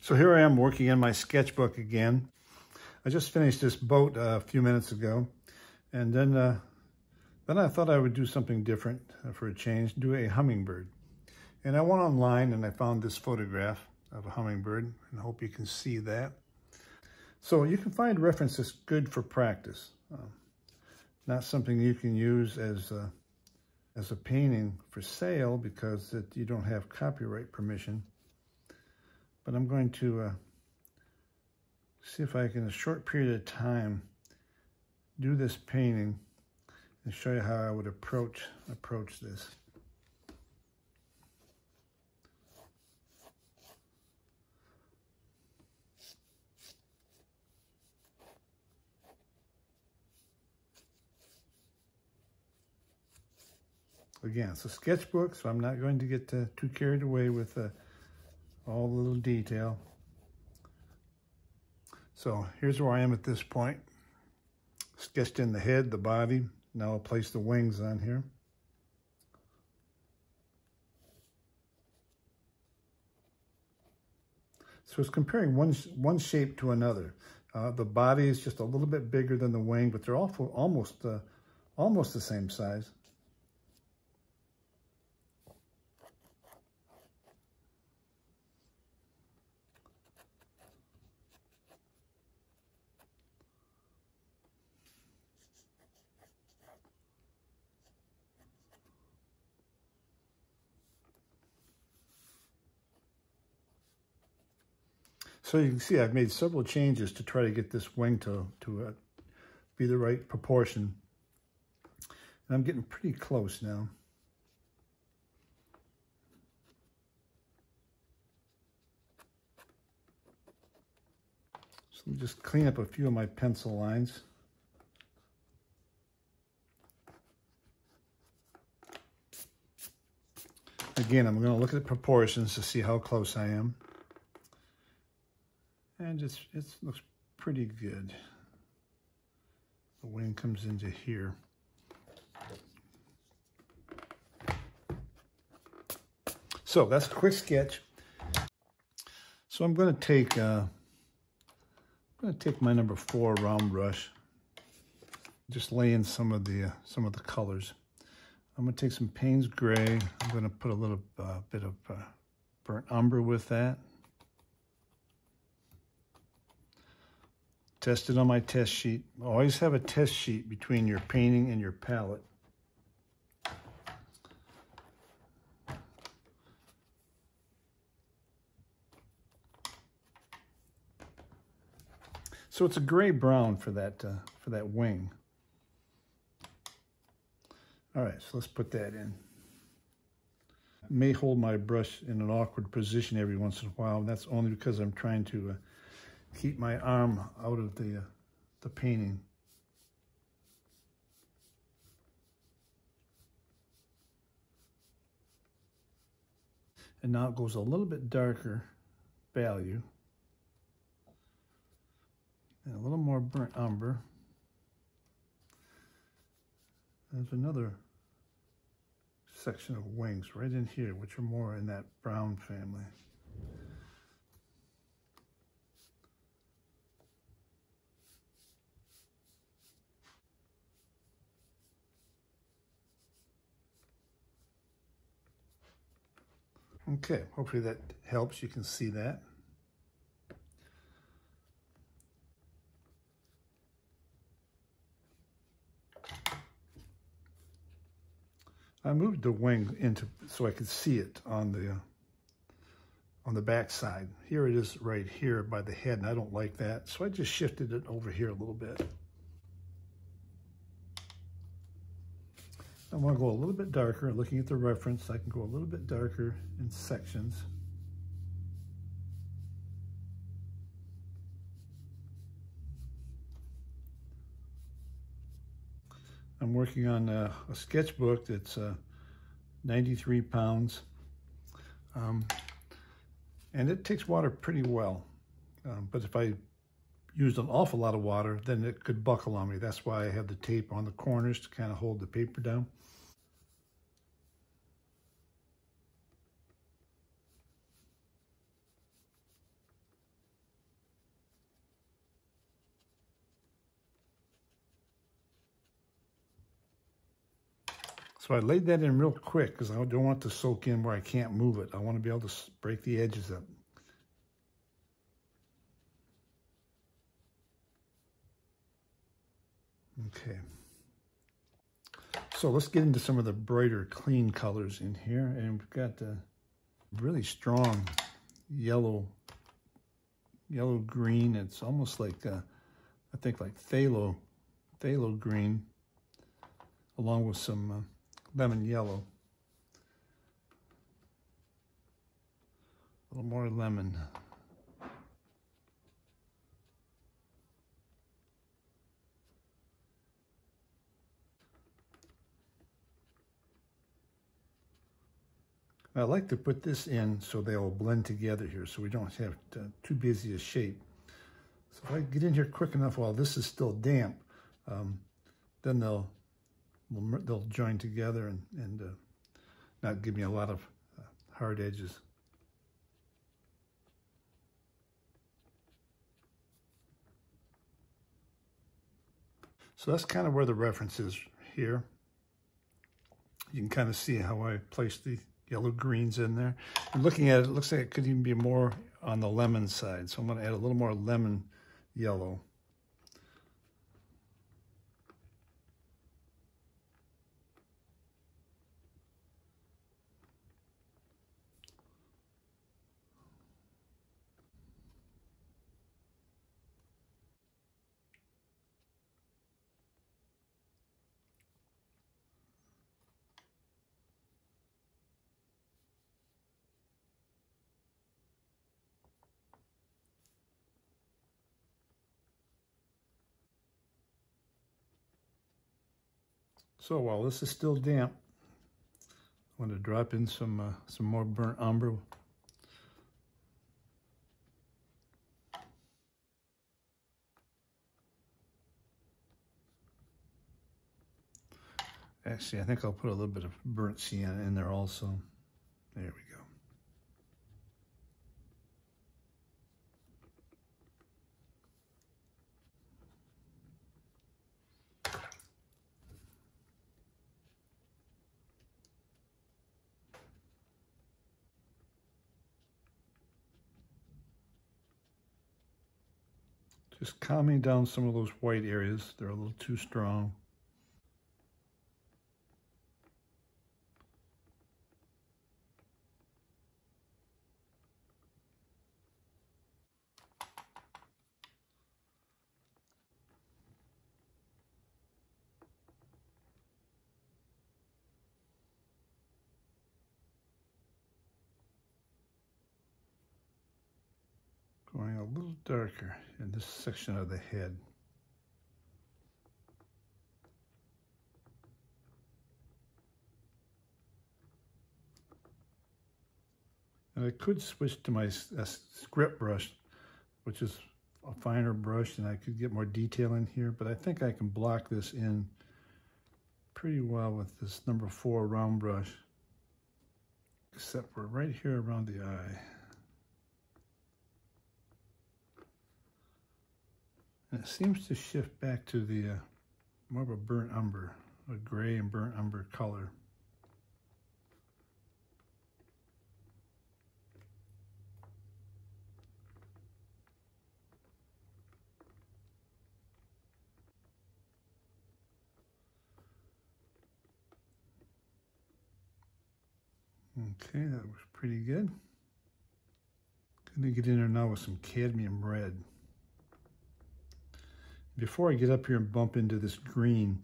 So here I am working in my sketchbook again. I just finished this boat a few minutes ago, and then I thought I would do something different for a change, do a hummingbird. And I went online and I found this photograph of a hummingbird, and I hope you can see that. So you can find references good for practice, not something you can use as a painting for sale because you don't have copyright permission. But I'm going to see if I can, in a short period of time, do this painting and show you how I would approach this. Again, it's a sketchbook, so I'm not going to get too carried away with all the little detail. So here's where I am at this point. Sketched in the head, the body. Now I'll place the wings on here. So it's comparing one shape to another. The body is just a little bit bigger than the wing, but they're almost the same size. So you can see I've made several changes to try to get this wing to be the right proportion. And I'm getting pretty close now. So let me just clean up a few of my pencil lines. Again, I'm going to look at the proportions to see how close I am. And it looks pretty good. The wing comes into here. So that's a quick sketch. So I'm going to take my number 4 round brush. Just lay in some of the colors. I'm going to take some Payne's Gray. I'm going to put a little bit of burnt umber with that. Test it on my test sheet. Always have a test sheet between your painting and your palette. So it's a gray-brown for that wing. All right, so let's put that in. I may hold my brush in an awkward position every once in a while, and that's only because I'm trying to keep my arm out of the painting. And now it goes a little bit darker value. And a little more burnt umber. There's another section of wings right in here, which are more in that brown family. Okay, hopefully that helps. You can see that. I moved the wing into so I could see it on the back side. Here it is right here by the head, and I don't like that, so I just shifted it over here a little bit. I want to go a little bit darker. Looking at the reference, I can go a little bit darker in sections. I'm working on a sketchbook that's 93 pounds, and it takes water pretty well. But if I used an awful lot of water, then it could buckle on me. That's why I have the tape on the corners to kind of hold the paper down. So I laid that in real quick because I don't want it to soak in where I can't move it. I want to be able to break the edges up. Okay. So let's get into some of the brighter, clean colors in here. And we've got the really strong yellow green. It's almost like, I think like phthalo green, along with some lemon yellow. A little more lemon. I like to put this in so they will blend together here, so we don't have too busy a shape. So if I get in here quick enough while this is still damp, then they'll join together and not give me a lot of hard edges. So that's kind of where the reference is here. You can kind of see how I placed the yellow greens in there. And looking at it, it looks like it could even be more on the lemon side. So I'm going to add a little more lemon yellow. So while this is still damp, I want to drop in some more burnt umber. Actually, I think I'll put a little bit of burnt sienna in there also. There we go. Just calming down some of those white areas. They're a little too strong. Going a little darker in this section of the head. And I could switch to my script brush, which is a finer brush, and I could get more detail in here, but I think I can block this in pretty well with this number 4 round brush, except for right here around the eye. And it seems to shift back to the more of a burnt umber, a gray and burnt umber color. Okay, that was pretty good. Gonna get in there now with some cadmium red. Before I get up here and bump into this green,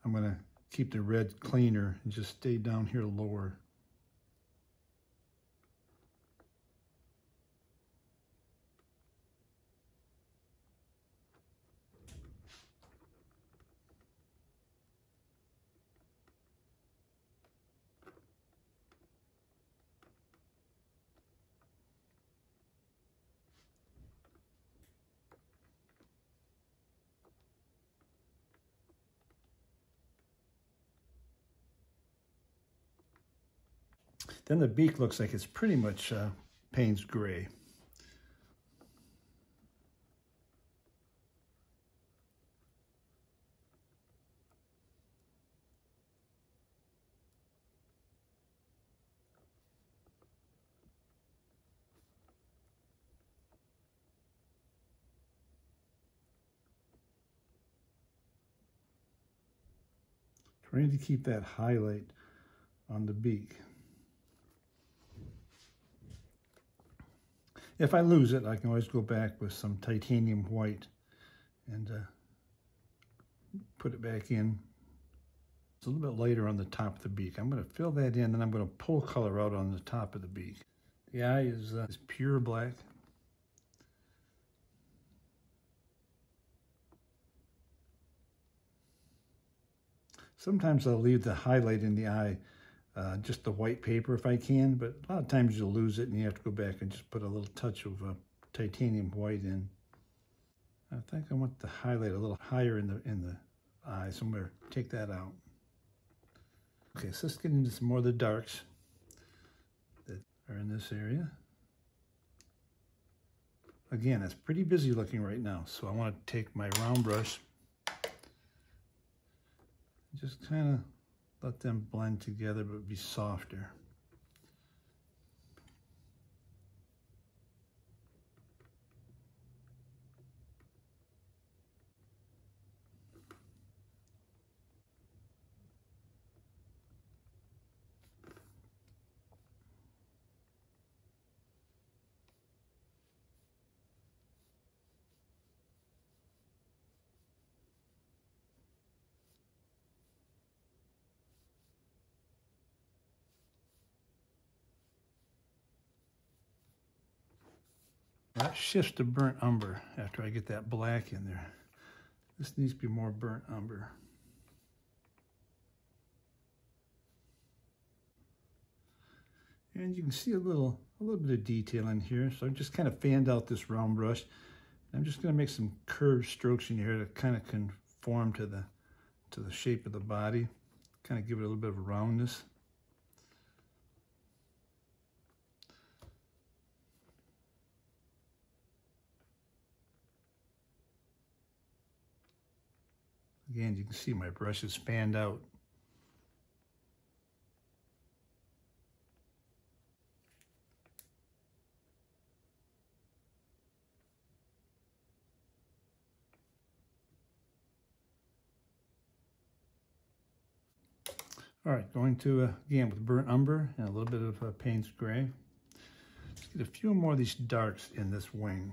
I'm gonna keep the red cleaner and just stay down here lower. Then the beak looks like it's pretty much Payne's gray. trying to keep that highlight on the beak. If I lose it, I can always go back with some titanium white and put it back in. It's a little bit lighter on the top of the beak. I'm going to fill that in, and I'm going to pull color out on the top of the beak. The eye is pure black. Sometimes I'll leave the highlight in the eye, just the white paper if I can, but a lot of times you'll lose it and you have to go back and just put a little touch of titanium white in. I think I want the highlight a little higher in the eye, so I'm going to take that out. Okay, so let's get into some more of the darks that are in this area. Again, it's pretty busy looking right now, so I want to take my round brush, just kind of let them blend together but be softer. That shifts to burnt umber after I get that black in there. This needs to be more burnt umber. And you can see a little bit of detail in here. So I've just kind of fanned out this round brush. I'm just going to make some curved strokes in here to kind of conform to the shape of the body, kind of give it a little bit of roundness. Again, you can see my brush is fanned out. All right, going to, again, with burnt umber and a little bit of Payne's Gray. Let's get a few more of these darks in this wing.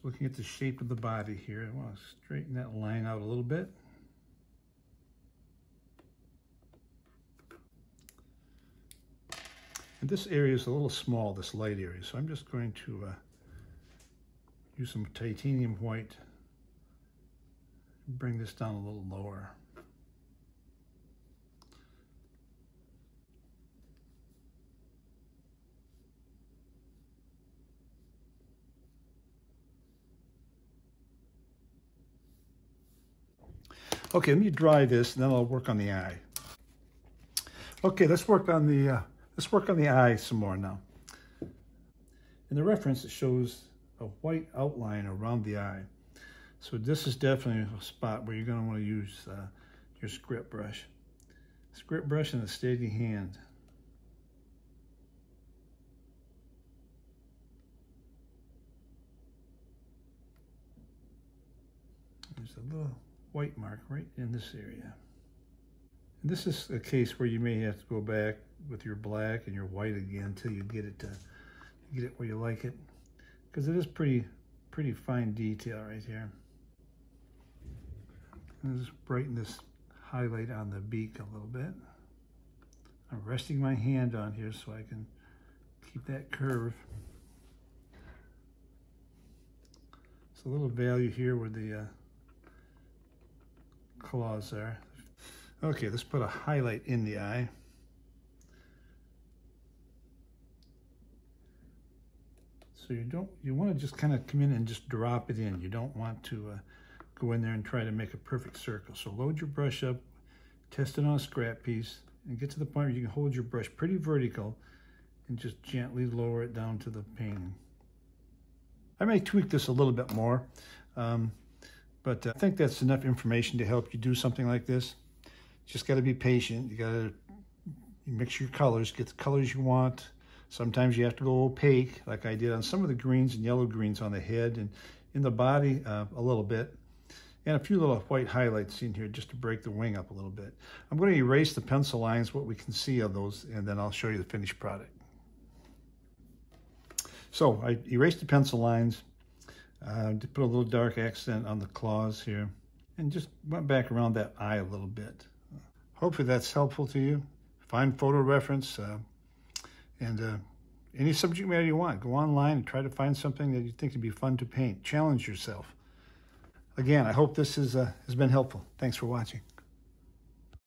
Looking at the shape of the body here, I want to straighten that line out a little bit. And this area is a little small, this light area, so I'm just going to use some titanium white, bring this down a little lower. Okay, let me dry this, and then I'll work on the eye. Okay, let's work on the eye some more now. In the reference, it shows a white outline around the eye. So this is definitely a spot where you're going to want to use your script brush. Script brush in a steady hand. There's a little white mark right in this area. And this is a case where you may have to go back with your black and your white again until you get it where you like it, because it is pretty fine detail right here. And just brighten this highlight on the beak a little bit. I'm resting my hand on here so I can keep that curve. It's a little value here where the claws are. Okay, let's put a highlight in the eye. So you want to just kind of come in and just drop it in. You don't want to go in there and try to make a perfect circle. So load your brush up, test it on a scrap piece, and get to the point where you can hold your brush pretty vertical and just gently lower it down to the painting. I may tweak this a little bit more. But I think that's enough information to help you do something like this. Just got to be patient. You got to mix your colors, get the colors you want. Sometimes you have to go opaque, like I did on some of the greens and yellow greens on the head and in the body a little bit. And a few little white highlights in here just to break the wing up a little bit. I'm going to erase the pencil lines, what we can see of those, and then I'll show you the finished product. So I erased the pencil lines, to put a little dark accent on the claws here, and just went back around that eye a little bit. Hopefully that's helpful to you. Find photo reference and any subject matter you want. Go online and try to find something that you think would be fun to paint. Challenge yourself. Again, I hope this has been helpful. Thanks for watching.